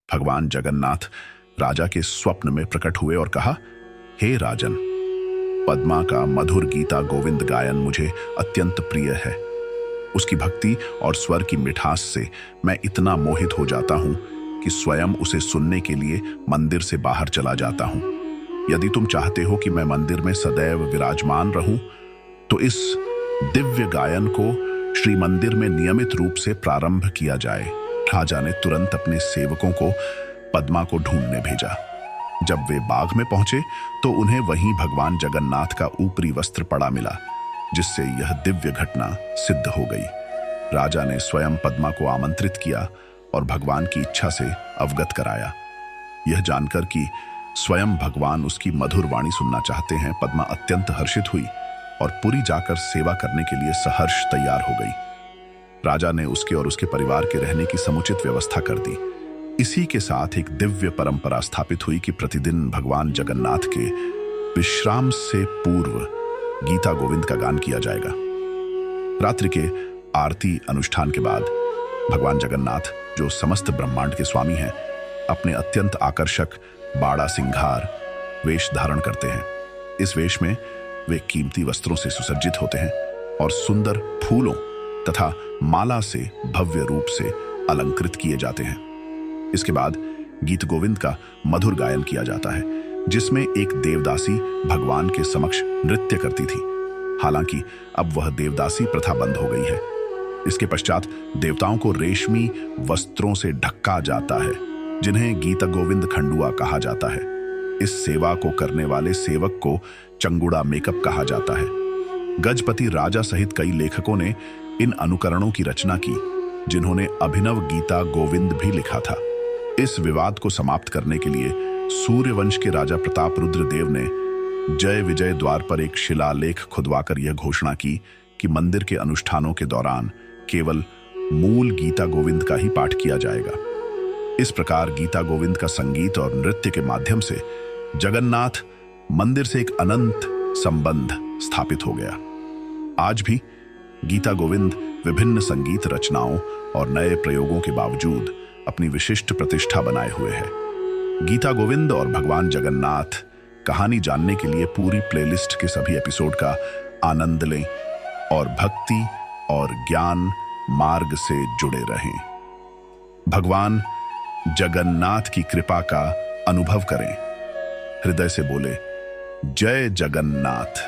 भगवान जगन्नाथ राजा के स्वप्न में प्रकट हुए और कहा, हे राजन, पद्मा का मधुर गीता गोविंद गायन मुझे अत्यंत प्रिय है। उसकी भक्ति और स्वर की मिठास से मैं इतना मोहित हो जाता हूँ कि स्वयं उसे सुनने के लिए मंदिर से बाहर चला जाता हूँ। यदि तुम चाहते हो कि मैं मंदिर में सदैव विराजमान रहूं, तो इस दिव्य गायन को श्री मंदिर में नियमित रूप से प्रारंभ किया जाए। राजा ने तुरंत अपने सेवकों को पद्मा को ढूंढने भेजा। जब वे बाग में पहुंचे तो उन्हें वहीं भगवान जगन्नाथ का ऊपरी वस्त्र पड़ा मिला, जिससे यह दिव्य घटना सिद्ध हो गई। राजा ने स्वयं पद्मा को आमंत्रित किया और भगवान की इच्छा से अवगत कराया। यह जानकर कि स्वयं भगवान उसकी मधुर वाणी सुनना चाहते हैं, पद्मा अत्यंत हर्षित हुई और पुरी जाकर सेवा करने के लिए सहर्ष तैयार हो गई। राजा ने उसके और उसके परिवार के रहने की समुचित व्यवस्था कर दी। इसी के साथ एक दिव्य परंपरा स्थापित हुई कि प्रतिदिन भगवान जगन्नाथ के विश्राम से पूर्व गीता गोविंद का गान किया जाएगा। रात्रि के आरती अनुष्ठान के बाद भगवान जगन्नाथ, जो समस्त ब्रह्मांड के स्वामी हैं, अपने अत्यंत आकर्षक बाड़ा सिंगार वेश धारण करते हैं। इस वेश में वे कीमती वस्त्रों से सुसज्जित होते हैं और सुंदर फूलों तथा माला से भव्य रूप से अलंकृत किए जाते हैं। इसके बाद गीत गोविंद का मधुर गायन किया जाता है, जिसमें एक देवदासी भगवान के समक्ष नृत्य करती थी। हालांकि अब वह देवदासी प्रथा बंद हो गई है। इसके पश्चात देवताओं को रेशमी वस्त्रों से ढका जाता है, जिन्हें गीत गोविंद खंडुआ कहा जाता है। इस सेवा को करने वाले सेवक को चंगुड़ा मेकअप कहा जाता है। गजपति राजा सहित कई लेखकों ने इन अनुकरणों की रचना की, जिन्होंने अभिनव गीता गोविंद भी लिखा था। इस विवाद को समाप्त करने के लिए सूर्यवंश के राजा प्रताप रुद्र देव ने जय विजय द्वार पर एक शिलालेख खुदवाकर यह घोषणा की कि मंदिर के अनुष्ठानों के दौरान केवल मूल गीता गोविंद का ही पाठ किया जाएगा। इस प्रकार गीता गोविंद का संगीत और नृत्य के माध्यम से जगन्नाथ मंदिर से एक अनंत संबंध स्थापित हो गया। आज भी गीता गोविंद विभिन्न संगीत रचनाओं और नए प्रयोगों के बावजूद अपनी विशिष्ट प्रतिष्ठा बनाए हुए है। गीता गोविंद और भगवान जगन्नाथ कहानी जानने के लिए पूरी प्लेलिस्ट के सभी एपिसोड का आनंद लें और भक्ति और ज्ञान मार्ग से जुड़े रहें। भगवान जगन्नाथ की कृपा का अनुभव करें। हृदय से बोले, जय जगन्नाथ।